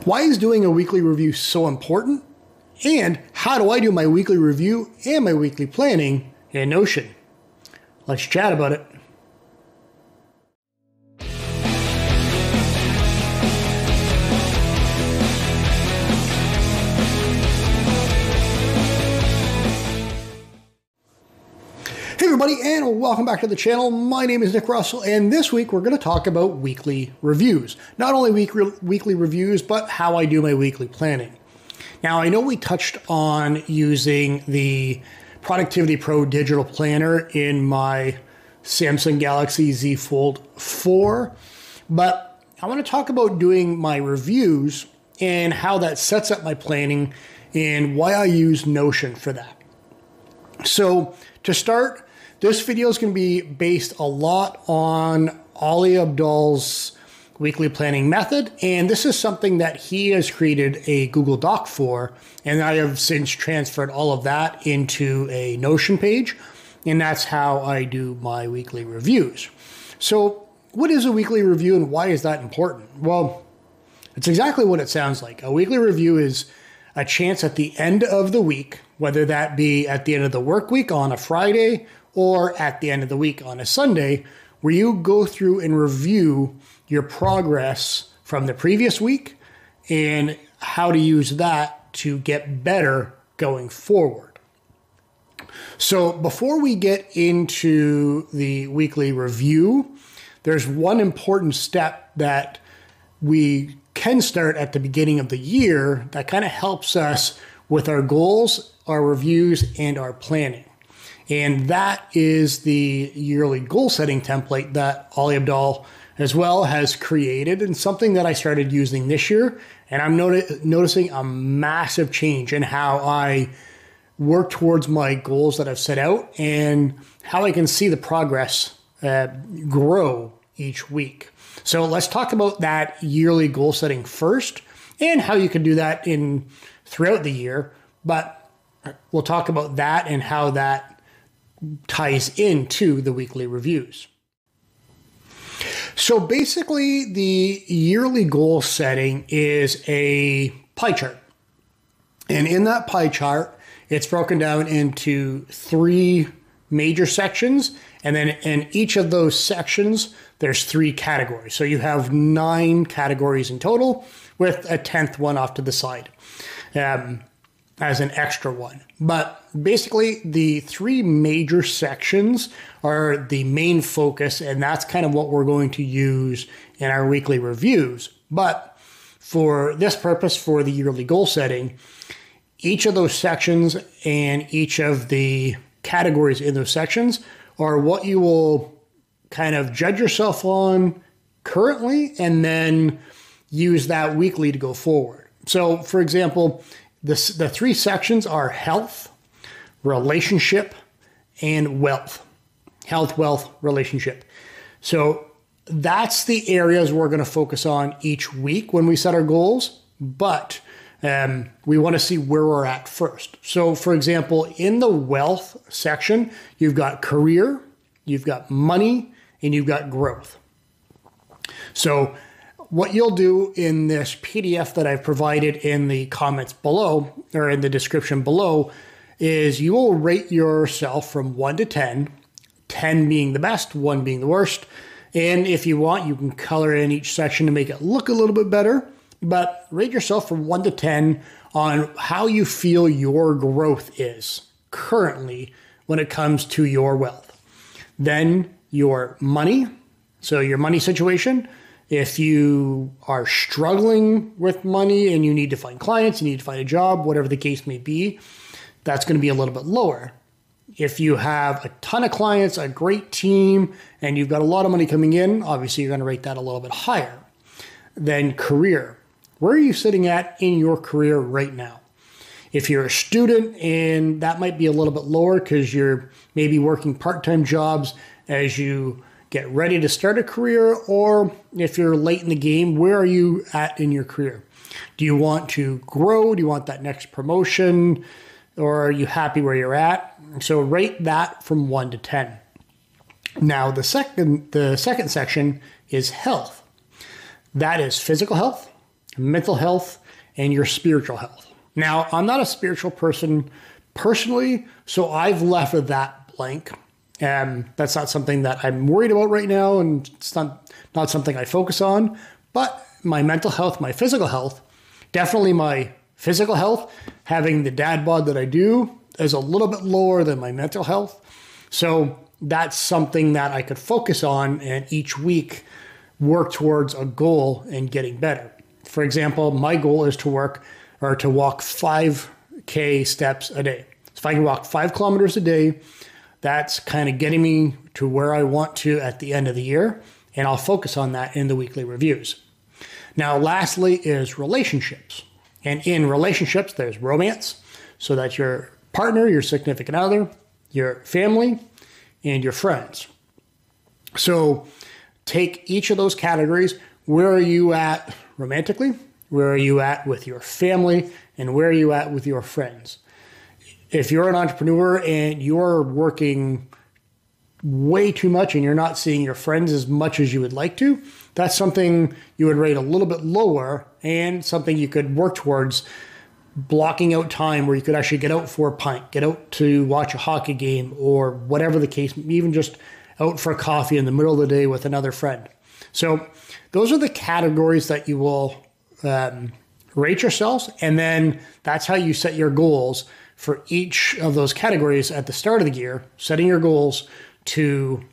Why is doing a weekly review so important? And how do I do my weekly review and my weekly planning in Notion? Let's chat about it. Hey everybody, and welcome back to the channel. My name is Nick Russell, and this week we're going to talk about weekly reviews. Not only weekly reviews, but how I do my weekly planning. Now, I know we touched on using the Productivity Pro digital planner in my Samsung Galaxy Z Fold 4, but I want to talk about doing my reviews and how that sets up my planning and why I use Notion for that. So to start, this video is going to be based a lot on Ali Abdaal's weekly planning method, and this is something that he has created a Google Doc for, and I have since transferred all of that into a Notion page, and that's how I do my weekly reviews. So what is a weekly review and why is that important? Well, it's exactly what it sounds like. A weekly review is a chance at the end of the week, whether that be at the end of the work week on a Friday or at the end of the week on a Sunday, where you go through and review your progress from the previous week and how to use that to get better going forward. So before we get into the weekly review, there's one important step that we can start at the beginning of the year that kind of helps us with our goals, our reviews, and our planning. And that is the yearly goal setting template that Ali Abdaal as well has created, and something that I started using this year. And I'm noticing a massive change in how I work towards my goals that I've set out and how I can see the progress grow each week. So let's talk about that yearly goal setting first and how you can do that throughout the year. But we'll talk about that and how that ties into the weekly reviews. So basically, the yearly goal setting is a pie chart. And in that pie chart, it's broken down into 3 major sections. And then in each of those sections, there's 3 categories. So you have 9 categories in total, with a 10th one off to the side as an extra one. But basically, the 3 major sections are the main focus, and that's kind of what we're going to use in our weekly reviews. But for this purpose, for the yearly goal setting, each of those sections and each of the categories in those sections are what you will kind of judge yourself on currently and then use that weekly to go forward. So, for example, the 3 sections are health, relationship, and wealth. Health, wealth, relationship. So that's the areas we're going to focus on each week when we set our goals, but we want to see where we're at first. So for example, in the wealth section, you've got career, you've got money, and you've got growth. So what you'll do in this PDF that I've provided in the comments below, or in the description below, is you will rate yourself from 1 to 10, 10 being the best, 1 being the worst. And if you want, you can color in each section to make it look a little bit better, but rate yourself from 1 to 10 on how you feel your growth is currently when it comes to your wealth. Then your money, so your money situation. If you are struggling with money and you need to find clients, you need to find a job, whatever the case may be, that's going to be a little bit lower. If you have a ton of clients, a great team, and you've got a lot of money coming in, obviously you're going to rate that a little bit higher. Then career. Where are you sitting at in your career right now? If you're a student, and that might be a little bit lower because you're maybe working part-time jobs as you get ready to start a career, or if you're late in the game, where are you at in your career? Do you want to grow? Do you want that next promotion? Or are you happy where you're at? So rate that from 1 to 10. Now, the second section is health. That is physical health, mental health, and your spiritual health. Now, I'm not a spiritual person personally, so I've left that blank. That's not something that I'm worried about right now, and it's not something I focus on. But my mental health, my physical health, definitely my physical health, having the dad bod that I do is a little bit lower than my mental health. So that's something that I could focus on and each week work towards a goal and getting better. For example, my goal is to walk 5K steps a day. So if I can walk 5 kilometers a day, that's kind of getting me to where I want to at the end of the year. And I'll focus on that in the weekly reviews. Now, lastly is relationships. And in relationships, there's romance. So that's your partner, your significant other, your family, and your friends. So take each of those categories. Where are you at romantically? Where are you at with your family? And where are you at with your friends? If you're an entrepreneur and you're working way too much and you're not seeing your friends as much as you would like to, that's something you would rate a little bit lower and something you could work towards blocking out time where you could actually get out for a pint, get out to watch a hockey game or whatever the case, even just out for a coffee in the middle of the day with another friend. So those are the categories that you will rate yourselves. And then that's how you set your goals for each of those categories at the start of the year, setting your goals to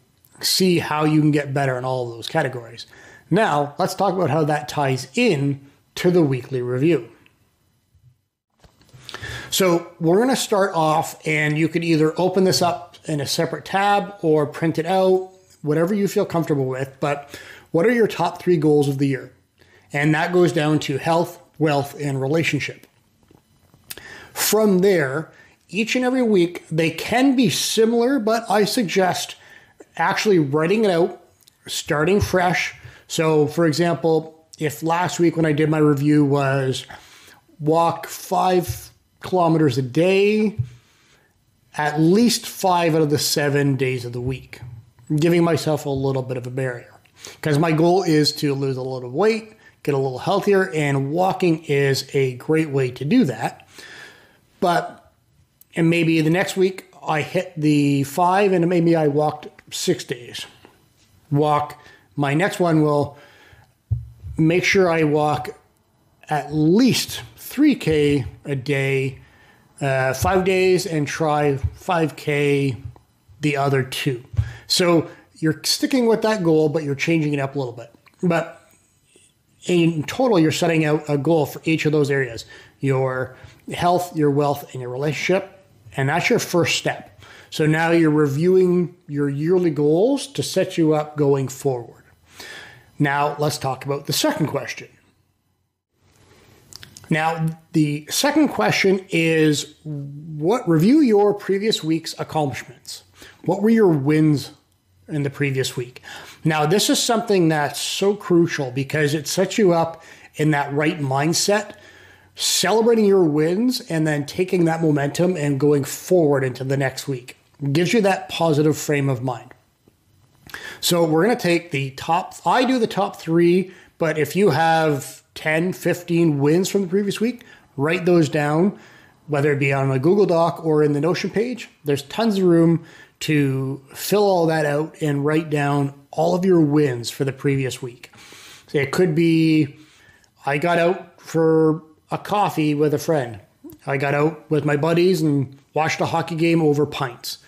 see how you can get better in all of those categories. Now, let's talk about how that ties in to the weekly review. So we're going to start off, and you could either open this up in a separate tab or print it out, whatever you feel comfortable with. But what are your top 3 goals of the year? And that goes down to health, wealth, and relationship. From there, each and every week, they can be similar, but I suggest actually writing it out, starting fresh. So, for example, if last week when I did my review was walk 5 kilometers a day, at least 5 out of the 7 days of the week, giving myself a little bit of a barrier. Because my goal is to lose a little weight, get a little healthier, and walking is a great way to do that. And maybe the next week I hit the 5 and maybe I walked 6 days. My next one will make sure I walk at least 3K a day, 5 days, and try 5K the other 2. So you're sticking with that goal, but you're changing it up a little bit. But in total, you're setting out a goal for each of those areas: your health, your wealth, and your relationship. And that's your first step. So now you're reviewing your yearly goals to set you up going forward. Now let's talk about the second question. Now, the second question is review your previous week's accomplishments. What were your wins in the previous week? Now, this is something that's so crucial because it sets you up in that right mindset, celebrating your wins and then taking that momentum and going forward into the next week. It gives you that positive frame of mind. So we're going to take I do the top 3, but if you have 10, 15 wins from the previous week, write those down, whether it be on a Google Doc or in the Notion page. There's tons of room to fill all that out and write down all of your wins for the previous week. So it could be, I got out for a coffee with a friend. I got out with my buddies and watched a hockey game over pints.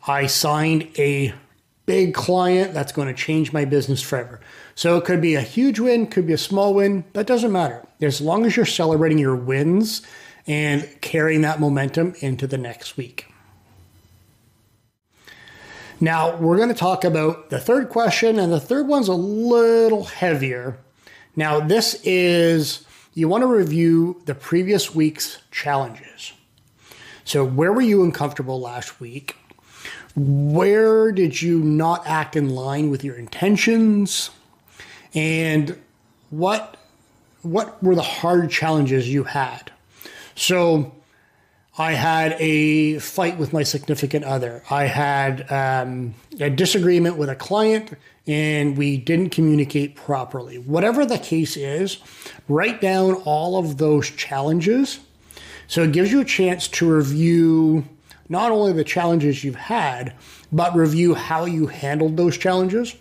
I signed a big client that's going to change my business forever. So it could be a huge win, could be a small win. That doesn't matter. As long as you're celebrating your wins and carrying that momentum into the next week. Now, we're going to talk about the third question, and the third one's a little heavier. Now, this is, you want to review the previous week's challenges. So where were you uncomfortable last week? Where did you not act in line with your intentions? And what were the hard challenges you had? So I had a fight with my significant other. I had a disagreement with a client and we didn't communicate properly. Whatever the case is, write down all of those challenges. So it gives you a chance to review not only the challenges you've had, but review how you handled those challenges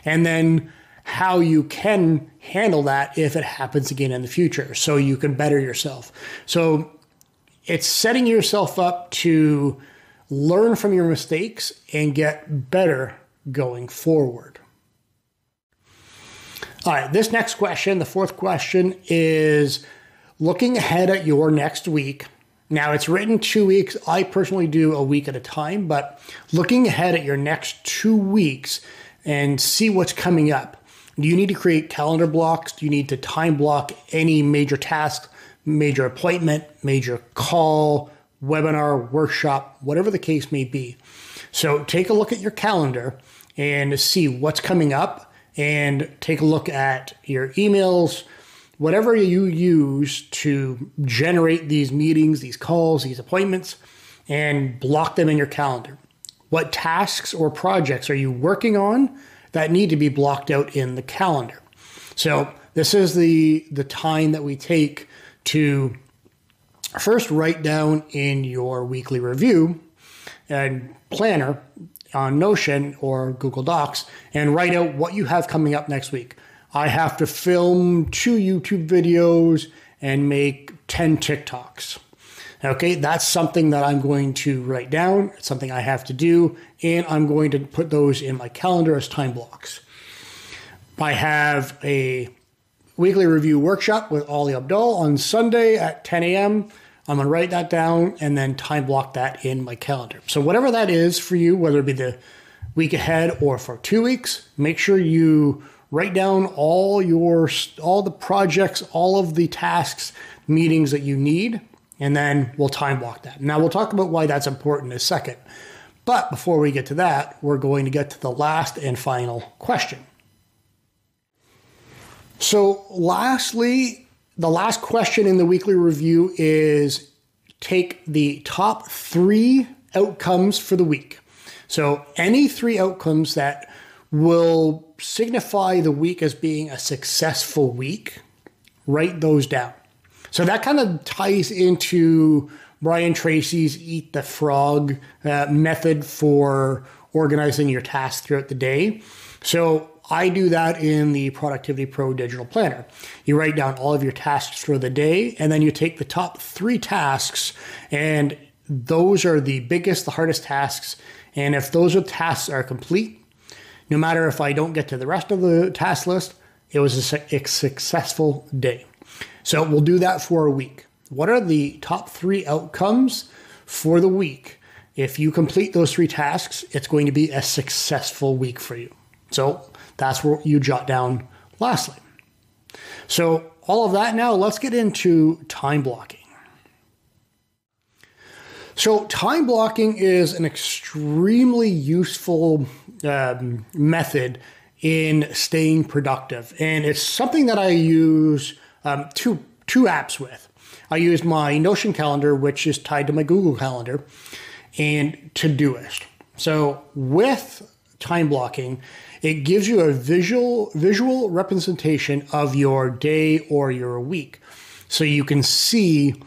and then how you can handle that if it happens again in the future so you can better yourself. So it's setting yourself up to learn from your mistakes and get better going forward. All right, this next question, the fourth question, is looking ahead at your next week. Now, it's written 2 weeks. I personally do a week at a time, but looking ahead at your next 2 weeks and see what's coming up. Do you need to create calendar blocks? Do you need to time block any major task, major appointment, major call, webinar, workshop, whatever the case may be? So take a look at your calendar and see what's coming up and take a look at your emails, whatever you use to generate these meetings, these calls, these appointments, and block them in your calendar. What tasks or projects are you working on that need to be blocked out in the calendar? So this is the time that we take to first write down in your weekly review and planner on Notion or Google Docs and write out what you have coming up next week. I have to film 2 YouTube videos and make 10 TikToks. Okay, that's something that I'm going to write down. It's something I have to do, and I'm going to put those in my calendar as time blocks. I have a weekly review workshop with Ollie Abdaal on Sunday at 10 a.m. I'm going to write that down and then time block that in my calendar. So whatever that is for you, whether it be the week ahead or for 2 weeks, make sure you write down all the projects, all of the tasks, meetings that you need, and then we'll time block that. Now we'll talk about why that's important in a second. But before we get to that, we're going to get to the last and final question. So lastly, the last question in the weekly review is take the top 3 outcomes for the week. So any 3 outcomes that will signify the week as being a successful week, write those down. So that kind of ties into Brian Tracy's Eat the Frog method for organizing your tasks throughout the day. So I do that in the Productivity Pro Digital Planner. You write down all of your tasks for the day, and then you take the top 3 tasks, and those are the biggest, the hardest tasks. And if those tasks are complete, no matter if I don't get to the rest of the task list, it was a successful day. So we'll do that for a week. What are the top 3 outcomes for the week? If you complete those 3 tasks, it's going to be a successful week for you. So that's what you jot down lastly. So all of that now, let's get into time blocking. So time blocking is an extremely useful method in staying productive. And it's something that I use two apps with. I use my Notion calendar, which is tied to my Google Calendar, and ToDoist. So with time blocking, it gives you a visual representation of your day or your week. So you can see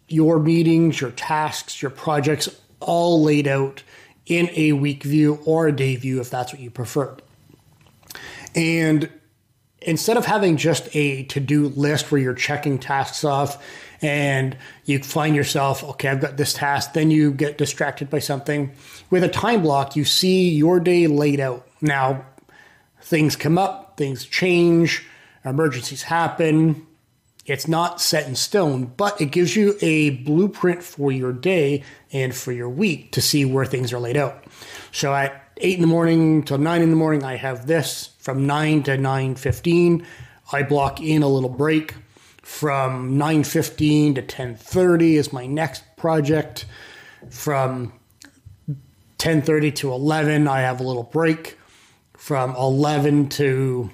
your meetings, your tasks, your projects all laid out in a week view or a day view if that's what you prefer. And instead of having just a to-do list where you're checking tasks off and you find yourself, okay, I've got this task, then you get distracted by something. With a time block, you see your day laid out. Now, things come up, things change, emergencies happen. It's not set in stone, but it gives you a blueprint for your day and for your week to see where things are laid out. So at 8 in the morning till 9 in the morning, I have this. From 9 to 9:15, I block in a little break. From 9:15 to 10:30 is my next project. From 10:30 to 11, I have a little break. From 11 to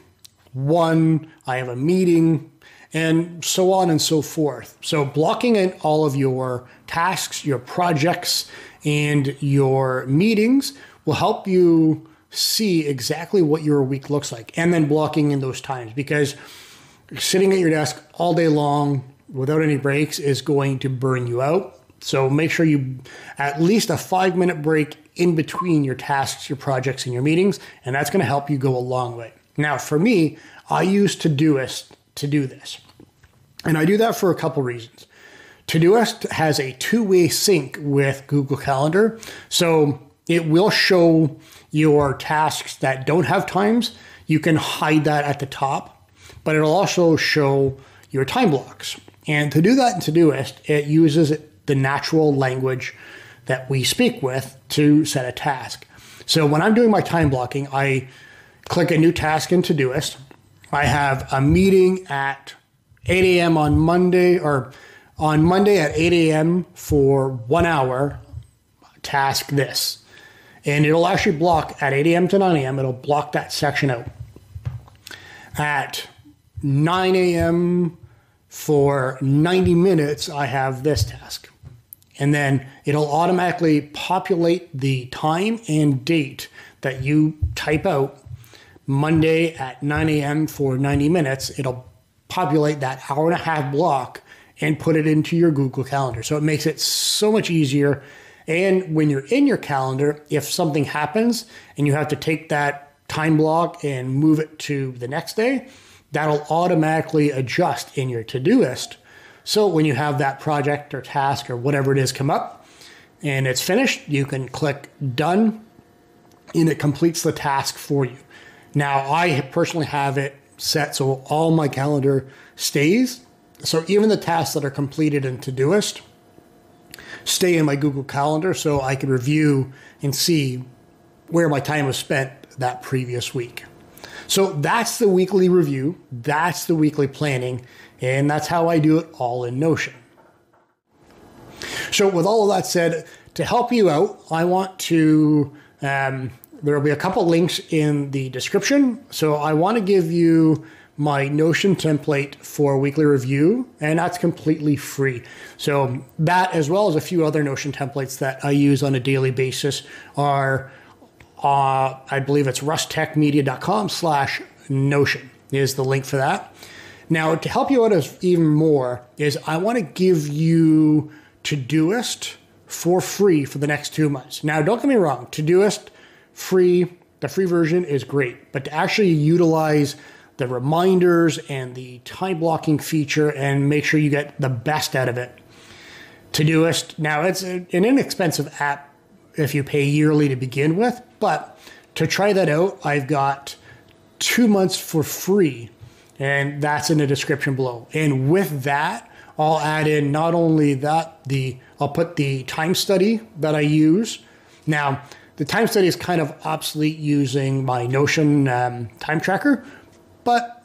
1, I have a meeting. and so on and so forth. So blocking in all of your tasks, your projects, and your meetings will help you see exactly what your week looks like, and then blocking in those times, because sitting at your desk all day long without any breaks is going to burn you out. So make sure you at least a 5-minute break in between your tasks, your projects, and your meetings, and that's going to help you go a long way. Now, for me, I use ToDoist to do this, and I do that for a couple reasons. ToDoist has a two-way sync with Google Calendar, so it will show your tasks that don't have times. You can hide that at the top, but it'll also show your time blocks. And to do that in ToDoist, it uses the natural language that we speak with to set a task. So when I'm doing my time blocking, I click a new task in ToDoist. I have a meeting at 8 a.m. on Monday, or on Monday at 8 a.m. for 1 hour, task this. And it'll actually block at 8 a.m. to 9 a.m. It'll block that section out. At 9 a.m. for 90 minutes, I have this task. And then it'll automatically populate the time and date that you type out. Monday at 9 a.m. for 90 minutes, it'll populate that hour-and-a-half block and put it into your Google Calendar. So it makes it so much easier. And when you're in your calendar, if something happens and you have to take that time block and move it to the next day, that'll automatically adjust in your ToDoist. So when you have that project or task or whatever it is come up and it's finished, you can click done and it completes the task for you. Now, I personally have it set so all my calendar stays. So even the tasks that are completed in ToDoist stay in my Google Calendar, so I can review and see where my time was spent that previous week. So that's the weekly review, that's the weekly planning, and that's how I do it all in Notion. So with all of that said, to help you out, I want to, there will be a couple links in the description. So I want to give you my Notion template for weekly review, and that's completely free. So that, as well as a few other Notion templates that I use on a daily basis, are I believe it's rusttechmedia.com/Notion is the link for that. Now, to help you out even more is I want to give you ToDoist for free for the next 2 months. Now, don't get me wrong, ToDoist free, the free version is great, but to actually utilize the reminders and the time blocking feature and make sure you get the best out of it, ToDoist, now it's an inexpensive app if you pay yearly to begin with, but to try that out, I've got 2 months for free, and that's in the description below. And with that, I'll add in not only that, I'll put the time study that I use. Now, the time study is kind of obsolete using my Notion time tracker, but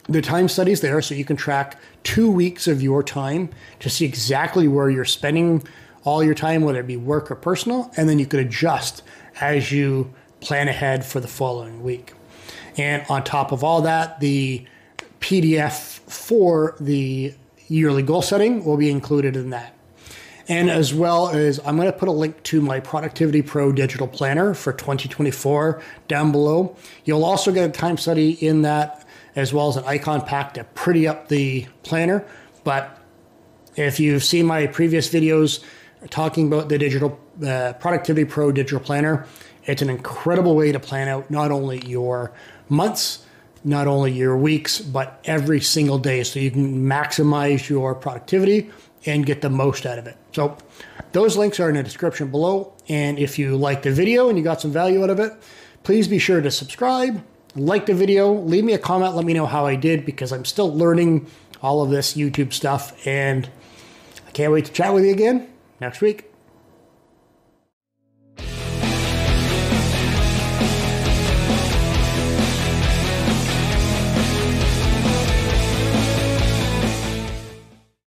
the time study is there, so you can track 2 weeks of your time to see exactly where you're spending all your time, whether it be work or personal, and then you could adjust as you plan ahead for the following week. And on top of all that, the PDF for the yearly goal setting will be included in that. And as well as, I'm going to put a link to my Productivity Pro digital planner for 2024 down below. You'll also get a time study in that, as well as an icon pack to pretty up the planner. But if you've seen my previous videos talking about the digital Productivity Pro digital planner, it's an incredible way to plan out not only your months, not only your weeks, but every single day, so you can maximize your productivity and get the most out of it. So those links are in the description below. And if you liked the video and you got some value out of it, please be sure to subscribe, like the video, leave me a comment, let me know how I did, because I'm still learning all of this YouTube stuff, and I can't wait to chat with you again next week.